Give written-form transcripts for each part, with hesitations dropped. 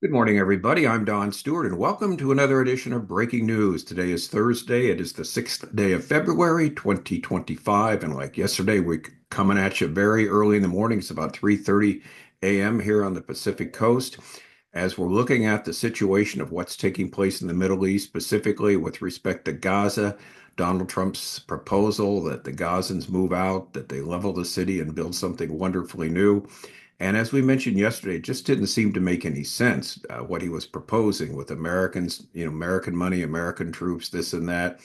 Good morning, everybody. I'm Don Stewart, and welcome to another edition of Breaking News. Today is Thursday. It is the 6th day of February, 2025. And like yesterday, we're coming at you very early in the morning. It's about 3:30 a.m. here on the Pacific Coast. As we're looking at the situation of what's taking place in the Middle East, specifically with respect to Gaza, Donald Trump's proposal that the Gazans move out, that they level the city and build something wonderfully new. And as we mentioned yesterday, it just didn't seem to make any sense what he was proposing with Americans, American money, American troops, this and that.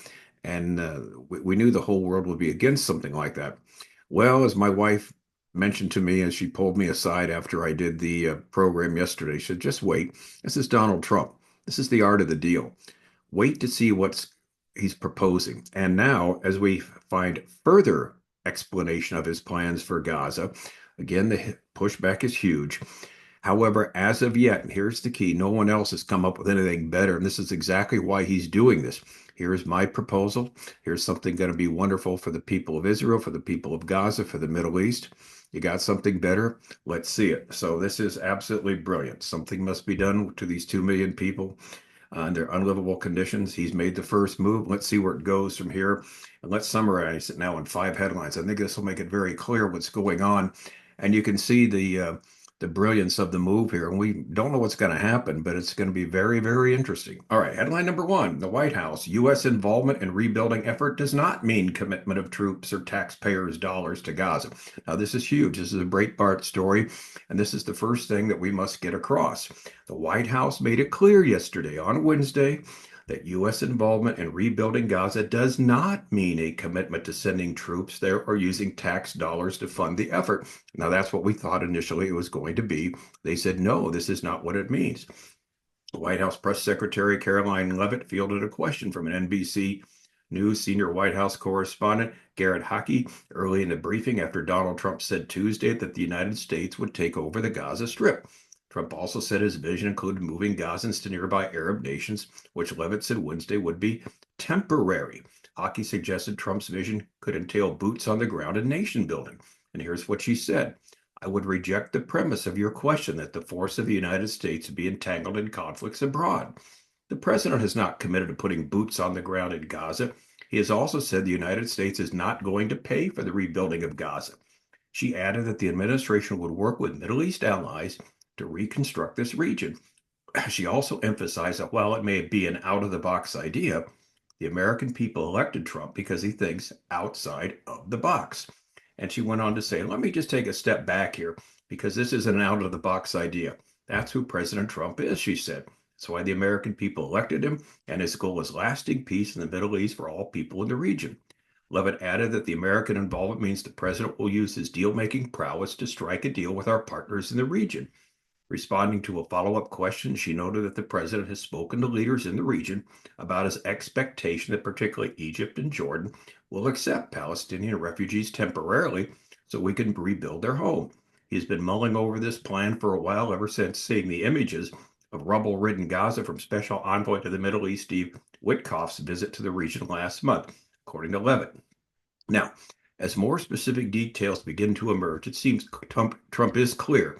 And we knew the whole world would be against something like that. Well, as my wife mentioned to me as she pulled me aside after I did the program yesterday, she said, just wait. This is Donald Trump. This is the art of the deal. Wait to see what he's proposing. And now, as we find further explanation of his plans for Gaza, again, the pushback is huge. However, as of yet, and here's the key, no one else has come up with anything better. And this is exactly why he's doing this. Here's my proposal. Here's something going to be wonderful for the people of Israel, for the people of Gaza, for the Middle East. You got something better? Let's see it. So this is absolutely brilliant. Something must be done to these 2 million people under unlivable conditions. He's made the first move. Let's see where it goes from here. And let's summarize it now in 5 headlines. I think this will make it very clear what's going on. And you can see the brilliance of the move here. And we don't know what's going to happen, but it's going to be very, very interesting. All right, headline number one, the White House. U.S. involvement in rebuilding effort does not mean commitment of troops or taxpayers' dollars to Gaza. Now, this is huge. This is a Breitbart story, and this is the first thing that we must get across. The White House made it clear yesterday on Wednesday that U.S. involvement in rebuilding Gaza does not mean a commitment to sending troops there or using tax dollars to fund the effort. Now, that's what we thought initially it was going to be. They said, no, this is not what it means. White House Press Secretary Karoline Leavitt fielded a question from an NBC News senior White House correspondent, Garrett Haake, early in the briefing after Donald Trump said Tuesday that the United States would take over the Gaza Strip. Trump also said his vision included moving Gazans to nearby Arab nations, which Leavitt said Wednesday would be temporary. Haake suggested Trump's vision could entail boots on the ground and nation building. And here's what she said. I would reject the premise of your question that the force of the United States would be entangled in conflicts abroad. The president has not committed to putting boots on the ground in Gaza. He has also said the United States is not going to pay for the rebuilding of Gaza. She added that the administration would work with Middle East allies to reconstruct this region. She also emphasized that while it may be an out of the box idea, the American people elected Trump because he thinks outside of the box. And she went on to say, let me just take a step back here because this is an out of the box idea. That's who President Trump is, she said. That's why the American people elected him, and his goal is lasting peace in the Middle East for all people in the region. Leavitt added that the American involvement means the president will use his deal-making prowess to strike a deal with our partners in the region. Responding to a follow-up question, she noted that the president has spoken to leaders in the region about his expectation that particularly Egypt and Jordan will accept Palestinian refugees temporarily so we can rebuild their home. He's been mulling over this plan for a while, ever since seeing the images of rubble-ridden Gaza from Special Envoy to the Middle East Steve Witkoff's visit to the region last month, according to Leavitt. Now, as more specific details begin to emerge, it seems Trump is clear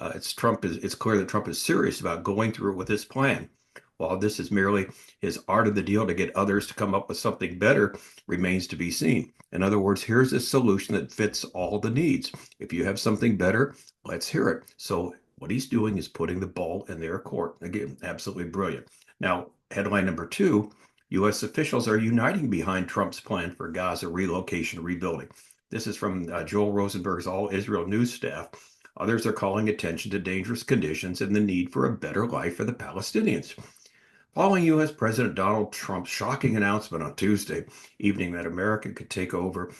it's clear that Trump is serious about going through with this plan. While this is merely his art of the deal to get others to come up with something better, remains to be seen. In other words, here's a solution that fits all the needs. If you have something better, let's hear it. So what he's doing is putting the ball in their court. Again, absolutely brilliant. Now, headline number two, U.S. officials are uniting behind Trump's plan for Gaza relocation rebuilding. This is from Joel Rosenberg's All Israel News staff. Others are calling attention to dangerous conditions and the need for a better life for the Palestinians. Following U.S. President Donald Trump's shocking announcement on Tuesday evening that America could take over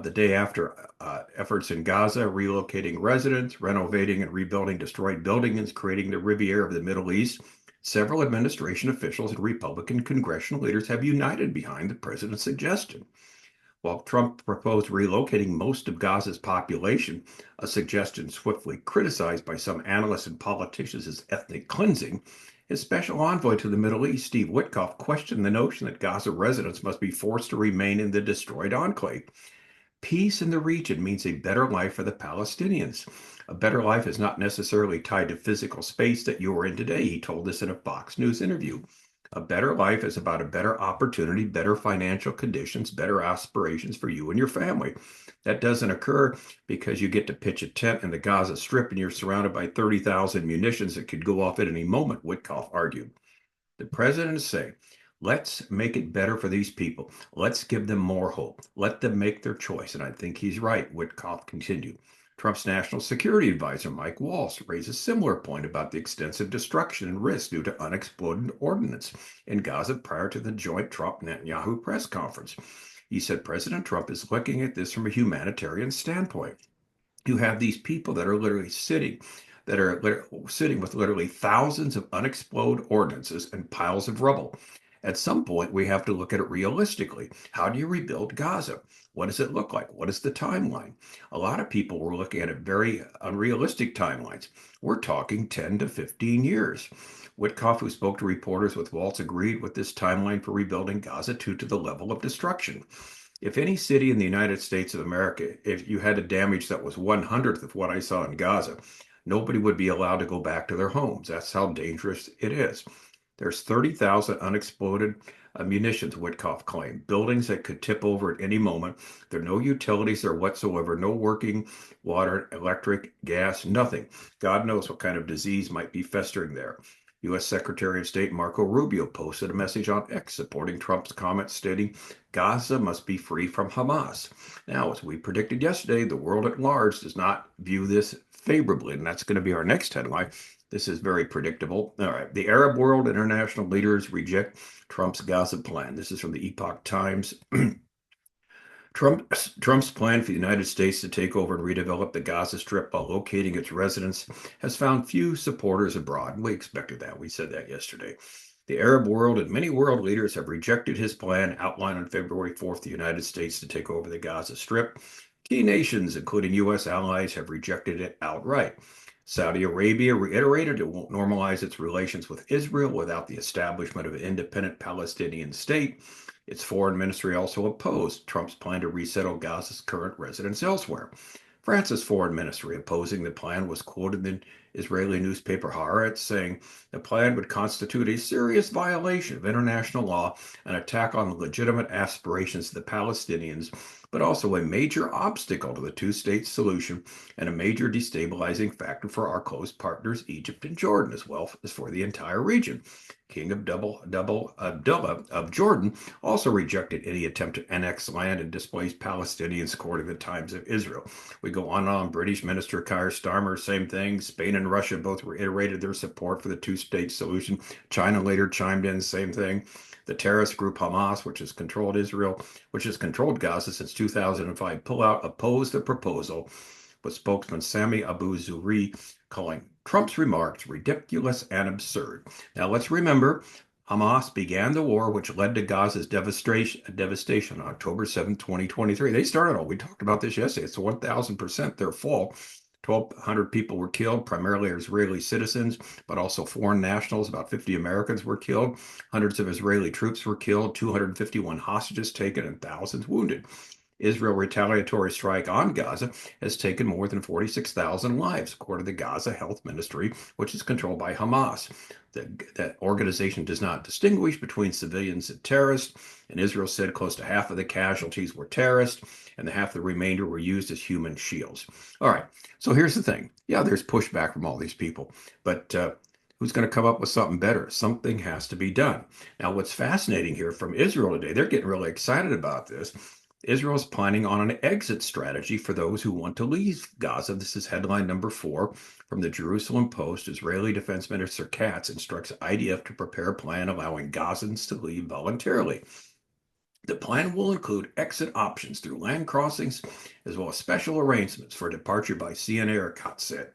the day after efforts in Gaza, relocating residents, renovating and rebuilding destroyed buildings, creating the Riviera of the Middle East, several administration officials and Republican congressional leaders have united behind the president's suggestion. While Trump proposed relocating most of Gaza's population, a suggestion swiftly criticized by some analysts and politicians as ethnic cleansing, his special envoy to the Middle East, Steve Witkoff, questioned the notion that Gaza residents must be forced to remain in the destroyed enclave. Peace in the region means a better life for the Palestinians. A better life is not necessarily tied to physical space that you are in today, he told us in a Fox News interview. A better life is about a better opportunity, better financial conditions, better aspirations for you and your family. That doesn't occur because you get to pitch a tent in the Gaza Strip and you're surrounded by 30,000 munitions that could go off at any moment, Witkoff argued. The president is saying, let's make it better for these people. Let's give them more hope. Let them make their choice. And I think he's right, Witkoff continued. Trump's national security advisor, Mike Waltz, raised a similar point about the extensive destruction and risk due to unexploded ordnance in Gaza prior to the joint Trump-Netanyahu press conference. He said President Trump is looking at this from a humanitarian standpoint. You have these people that are literally sitting with literally thousands of unexploded ordnances and piles of rubble. At some point, we have to look at it realistically. How do you rebuild Gaza? What does it look like? What is the timeline? A lot of people were looking at very unrealistic timelines. We're talking 10 to 15 years. Witkoff, who spoke to reporters with Waltz, agreed with this timeline for rebuilding Gaza to the level of destruction. If any city in the United States of America, if you had a damage that was 1/100th of what I saw in Gaza, nobody would be allowed to go back to their homes. That's how dangerous it is. There's 30,000 unexploded munitions, Witkoff claimed, buildings that could tip over at any moment. There are no utilities there whatsoever, no working water, electric, gas, nothing. God knows what kind of disease might be festering there. U.S. Secretary of State Marco Rubio posted a message on X supporting Trump's comments stating Gaza must be free from Hamas. Now, as we predicted yesterday, the world at large does not view this favorably, and that's going to be our next headline. This is very predictable. All right. The Arab world international leaders reject Trump's Gaza plan. This is from the Epoch Times. Trump's plan for the United States to take over and redevelop the Gaza Strip while locating its residents has found few supporters abroad. We expected that. We said that yesterday. The Arab world and many world leaders have rejected his plan outlined on February 4th, the United States to take over the Gaza Strip. Key nations, including U.S. allies, have rejected it outright. Saudi Arabia reiterated it won't normalize its relations with Israel without the establishment of an independent Palestinian state. Its foreign ministry also opposed Trump's plan to resettle Gaza's current residents elsewhere. France's foreign ministry opposing the plan was quoted in the Israeli newspaper Haaretz saying the plan would constitute a serious violation of international law, an attack on the legitimate aspirations of the Palestinians, but also a major obstacle to the two-state solution and a major destabilizing factor for our close partners, Egypt and Jordan, as well as for the entire region. King Abdullah of Jordan also rejected any attempt to annex land and displace Palestinians, according to the Times of Israel. We go on and on. British Minister Keir Starmer, same thing. Spain and Russia both reiterated their support for the two-state solution. China later chimed in, same thing. The terrorist group Hamas, which has controlled Gaza since 2005, opposed the proposal, with spokesman Sami Abu Zuhri calling Trump's remarks ridiculous and absurd. Now let's remember, Hamas began the war which led to Gaza's devastation on October 7, 2023. They started all. We talked about this yesterday. It's 1,000% their fault. 1,200 people were killed, primarily Israeli citizens, but also foreign nationals. About 50 Americans were killed. Hundreds of Israeli troops were killed, 251 hostages taken, and thousands wounded. Israel's retaliatory strike on Gaza has taken more than 46,000 lives, according to the Gaza Health Ministry, which is controlled by Hamas. That organization does not distinguish between civilians and terrorists, and Israel said close to half of the casualties were terrorists, and half the remainder were used as human shields. All right, so here's the thing. Yeah, there's pushback from all these people, but who's going to come up with something better? Something has to be done. Now, what's fascinating here from Israel today, they're getting really excited about this. Israel is planning on an exit strategy for those who want to leave Gaza. This is headline number 4 from the Jerusalem Post. Israeli Defense Minister Katz instructs IDF to prepare a plan allowing Gazans to leave voluntarily. The plan will include exit options through land crossings, as well as special arrangements for departure by sea and air, Katz said.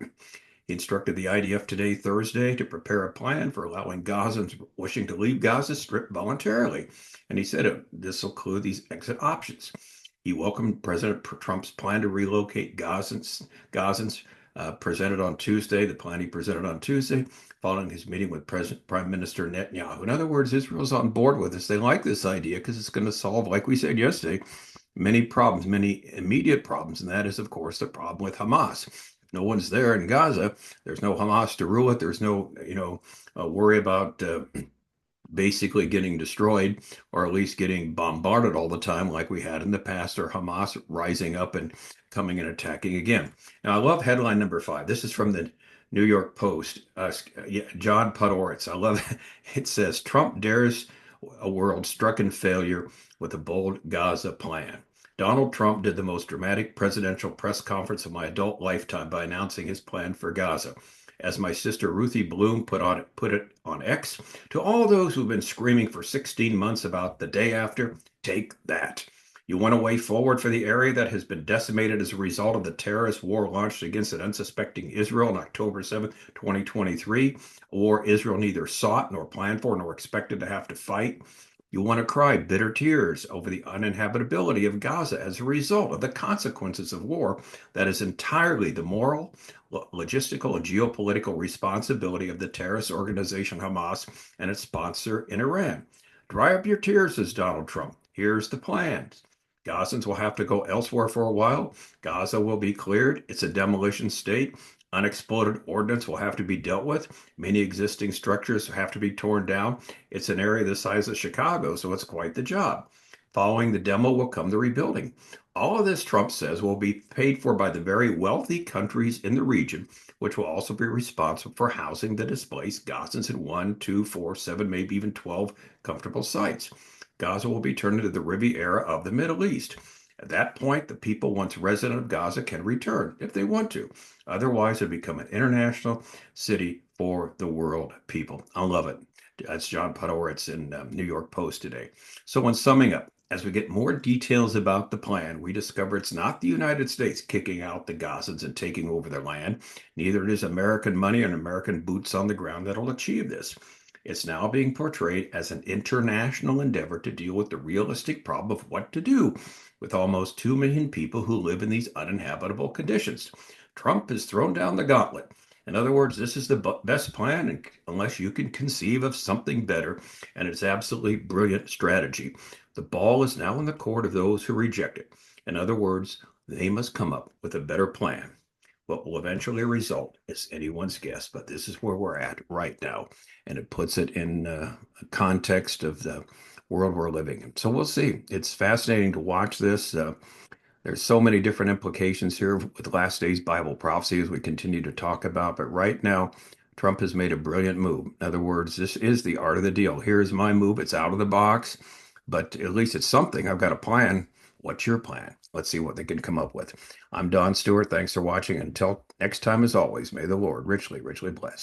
He instructed the IDF today, Thursday, to prepare a plan for allowing Gazans wishing to leave Gaza Strip voluntarily. And he said this will include these exit options. He welcomed President Trump's plan to relocate Gazans presented on Tuesday, the plan he presented on Tuesday, following his meeting with Prime Minister Netanyahu. In other words, Israel's on board with this. They like this idea because it's going to solve, like we said yesterday, many problems, many immediate problems, and that is, of course, the problem with Hamas. If no one's there in Gaza, there's no Hamas to rule it. There's no, worry about basically getting destroyed or at least getting bombarded all the time like we had in the past, or Hamas rising up and coming and attacking again. Now, I love headline number 5. This is from the New York Post. Yeah, John Podhoretz. I love it. It says Trump dares a world struck in failure with a bold Gaza plan. Donald Trump did the most dramatic presidential press conference of my adult lifetime by announcing his plan for Gaza. As my sister Ruthie Bloom put it on X, to all those who've been screaming for 16 months about the day after, take that. You want a way forward for the area that has been decimated as a result of the terrorist war launched against an unsuspecting Israel on October 7th, 2023, a war Israel neither sought nor planned for nor expected to have to fight. You want to cry bitter tears over the uninhabitability of Gaza as a result of the consequences of war that is entirely the moral, logistical, and geopolitical responsibility of the terrorist organization Hamas and its sponsor in Iran. Dry up your tears, says Donald Trump. Here's the plan. Gazans will have to go elsewhere for a while. Gaza will be cleared. It's a demolition state. Unexploded ordnance will have to be dealt with. Many existing structures have to be torn down. It's an area the size of Chicago, so it's quite the job. Following the demo will come the rebuilding. All of this, Trump says, will be paid for by the very wealthy countries in the region, which will also be responsible for housing the displaced Gazans in 1, 2, 4, 7, maybe even 12 comfortable sites. Gaza will be turned into the Riviera of the Middle East. At that point, the people once resident of Gaza can return if they want to. Otherwise, it'll become an international city for the world people. I love it. That's John Podhoretz in New York Post today. So, when summing up, as we get more details about the plan, we discover it's not the United States kicking out the Gazans and taking over their land. Neither it is American money and American boots on the ground that'll achieve this. It's now being portrayed as an international endeavor to deal with the realistic problem of what to do with almost 2 million people who live in these uninhabitable conditions. Trump has thrown down the gauntlet. In other words, this is the best plan unless you can conceive of something better, and it's absolutely brilliant strategy. The ball is now in the court of those who reject it. In other words, they must come up with a better plan. What will eventually result is anyone's guess, but this is where we're at right now, and it puts it in a context of the world we're living in. So we'll see. It's fascinating to watch this. There's so many different implications here with last days Bible prophecy as we continue to talk about. But right now, Trump has made a brilliant move. In other words, this is the art of the deal. Here's my move. It's out of the box, but at least it's something. I've got a plan. What's your plan? Let's see what they can come up with. I'm Don Stewart. Thanks for watching. Until next time, as always, may the Lord richly, richly bless.